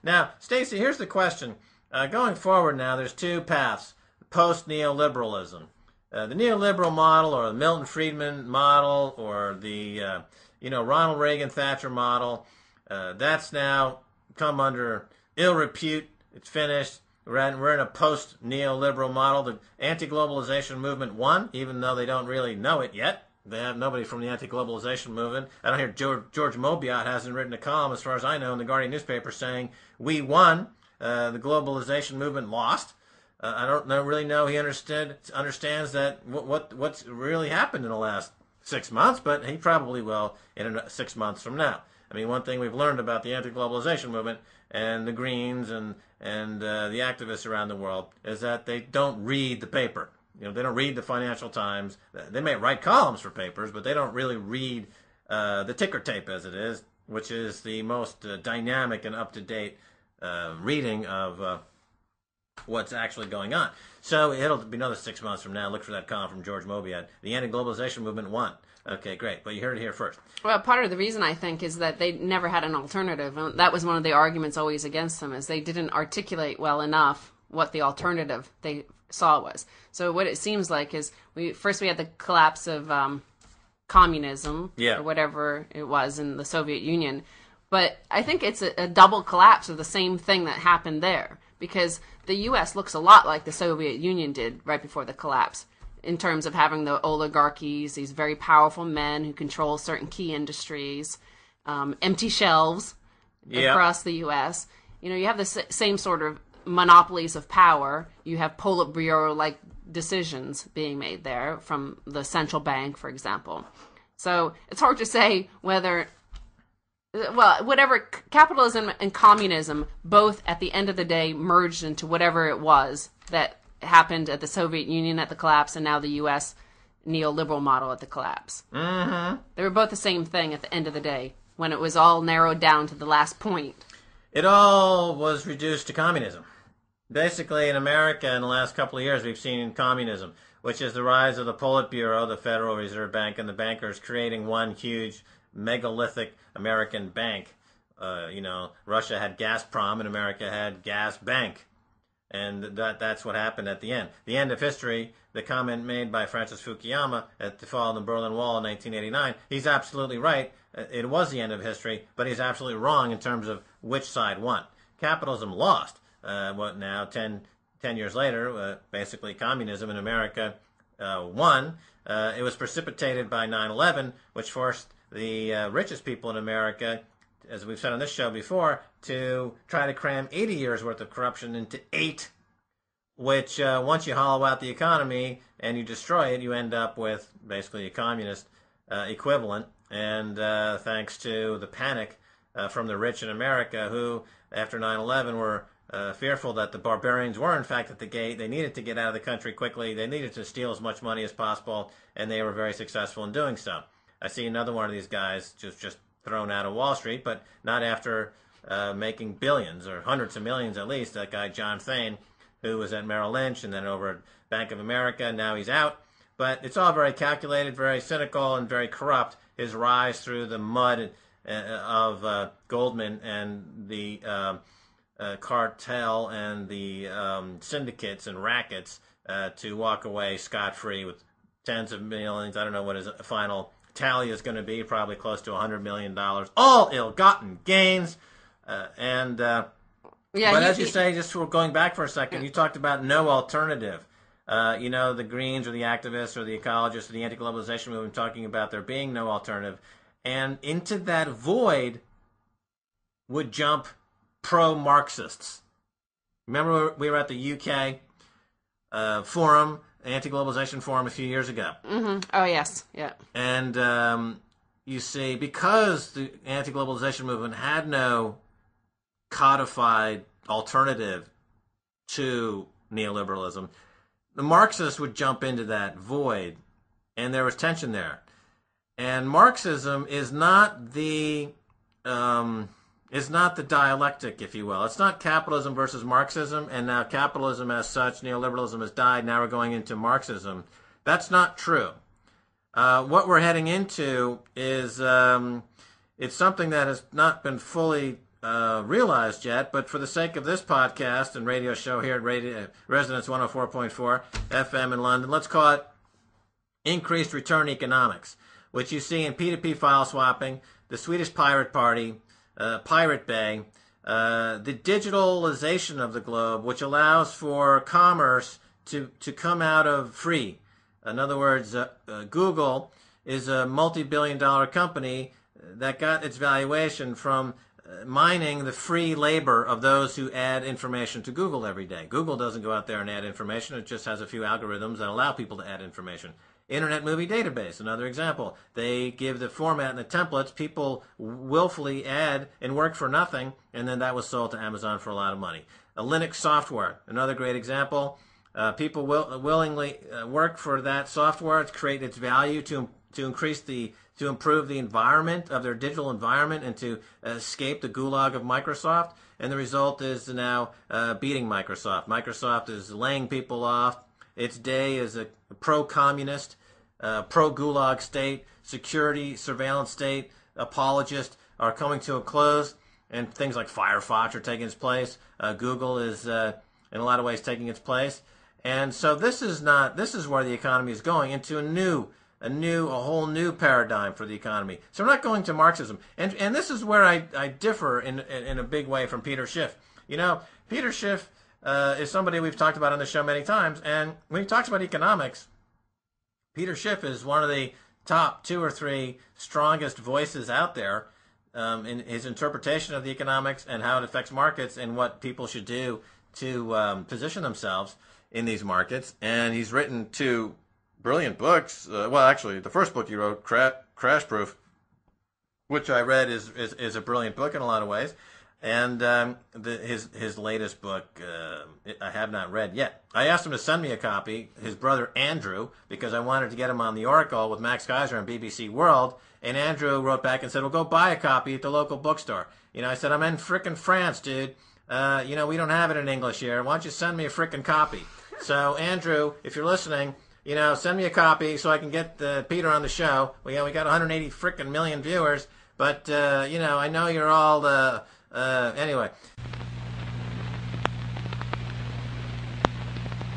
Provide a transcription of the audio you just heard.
Now, Stacy, here's the question. Going forward now, there's two paths. Post-neoliberalism. The neoliberal model, or the Milton Friedman model, or the Ronald Reagan Thatcher model, that's now come under ill repute. It's finished. We're in a post-neoliberal model. The anti-globalization movement won, even though they don't really know it yet. They have nobody from the anti-globalization movement. I don't hear George Mobiot hasn't written a column, as far as I know, in the Guardian newspaper saying, we won, the globalization movement lost. I don't really know he understands that what's really happened in the last 6 months, but he probably will in 6 months from now. I mean, one thing we've learned about the anti-globalization movement and the Greens and the activists around the world is that they don't read the paper. They don't read the Financial Times. They may write columns for papers, but they don't really read the ticker tape, as it is, which is the most dynamic and up-to-date reading of what's actually going on. So it'll be another 6 months from now. Look for that column from George Mobiot. The anti-globalization movement won. Okay, great. But you heard it here first. Well, part of the reason, I think, is that they never had an alternative. That was one of the arguments always against them, is they didn't articulate well enough what the alternative they saw was. So what it seems like is we had the collapse of communism, or whatever it was in the Soviet Union. But I think it's a double collapse of the same thing that happened there, because the U.S. looks a lot like the Soviet Union did right before the collapse, in terms of having the oligarchies, these very powerful men who control certain key industries, empty shelves across the U.S. You have the same sort of monopolies of power. You have Politburo-like decisions being made there from the central bank, for example. So it's hard to say whether, whatever, capitalism and communism both at the end of the day merged into whatever it was that happened at the Soviet Union at the collapse, and now the U.S. neoliberal model at the collapse. Mm-hmm. They were both the same thing at the end of the day, when it was all narrowed down to the last point. It all was reduced to communism. Basically, in America, in the last couple of years, we've seen communism, which is the rise of the Politburo, the Federal Reserve Bank, and the bankers creating one huge megalithic American bank. Russia had Gazprom, and America had Gas Bank. And that's what happened at the end. The end of history, the comment made by Francis Fukuyama at the fall of the Berlin Wall in 1989, he's absolutely right. It was the end of history, but he's absolutely wrong in terms of which side won. Capitalism lost. 10 years later, basically communism in America won. It was precipitated by 9/11, which forced the richest people in America, as we've said on this show before, to try to cram 80 years worth of corruption into 8, which once you hollow out the economy and you destroy it, you end up with basically a communist equivalent. And thanks to the panic from the rich in America, who after 9/11 were fearful that the barbarians were in fact at the gate, they needed to get out of the country quickly, they needed to steal as much money as possible, and they were very successful in doing so. I see another one of these guys just thrown out of Wall Street, but not after making billions, or hundreds of millions at least. That guy John Thain, who was at Merrill Lynch and then over at Bank of America, now he's out. But it's all very calculated, very cynical, and very corrupt. His rise through the mud of Goldman and the cartel and the syndicates and rackets to walk away scot-free with tens of millions. I don't know what his final tally is going to be, probably close to $100 million. All ill-gotten gains. But as you say, just for going back for a second, you talked about no alternative. The Greens or the activists or the ecologists or the anti-globalization movement talking about there being no alternative. And into that void would jump pro-Marxists. Remember we were at the UK forum, anti-globalization forum a few years ago. Mm-hmm. Oh, yes. Yeah. And you see, because the anti-globalization movement had no codified alternative to neoliberalism, the Marxists would jump into that void, and there was tension there. And Marxism is not the dialectic, if you will. It's not capitalism versus Marxism, and now capitalism as such, neoliberalism has died, now we're going into Marxism. That's not true. What we're heading into is it's something that has not been fully realized yet, but for the sake of this podcast and radio show here at Resonance 104.4 FM in London, let's call it increased return economics, which you see in P2P file swapping, the Swedish Pirate Party, Pirate Bay, the digitalization of the globe, which allows for commerce to come out of free. In other words, Google is a multi-billion-dollar company that got its valuation from mining the free labor of those who add information to Google every day. Google doesn't go out there and add information. It just has a few algorithms that allow people to add information. Internet Movie Database, another example. They give the format and the templates. People willfully add and work for nothing, and then that was sold to Amazon for a lot of money. A Linux software, another great example. People willingly work for that software to create its value, to improve the environment of their digital environment, and to escape the gulag of Microsoft. And the result is now beating Microsoft. Microsoft is laying people off. Its day as a pro-communist, pro-gulag state, security, surveillance state, apologist are coming to a close, and things like Firefox are taking its place. Google is, in a lot of ways, taking its place. And so this is where the economy is going, into a whole new paradigm for the economy. So we're not going to Marxism. And this is where I differ in a big way from Peter Schiff. You know, Peter Schiff is somebody we've talked about on the show many times, and when he talks about economics, Peter Schiff is one of the top 2 or 3 strongest voices out there in his interpretation of the economics and how it affects markets and what people should do to position themselves in these markets. And he's written 2 brilliant books. Well, actually, the first book he wrote, Crash Proof, which I read, is a brilliant book in a lot of ways. And his latest book, I have not read yet. I asked him to send me a copy, his brother Andrew, because I wanted to get him on the Oracle with Max Keiser on BBC World. And Andrew wrote back and said, well, go buy a copy at the local bookstore. You know, I said, I'm in frickin' France, dude. You know, we don't have it in English here. Why don't you send me a frickin' copy? So, Andrew, if you're listening, you know, send me a copy so I can get Peter on the show. We got 180 frickin' million viewers. But, you know, I know you're all... anyway,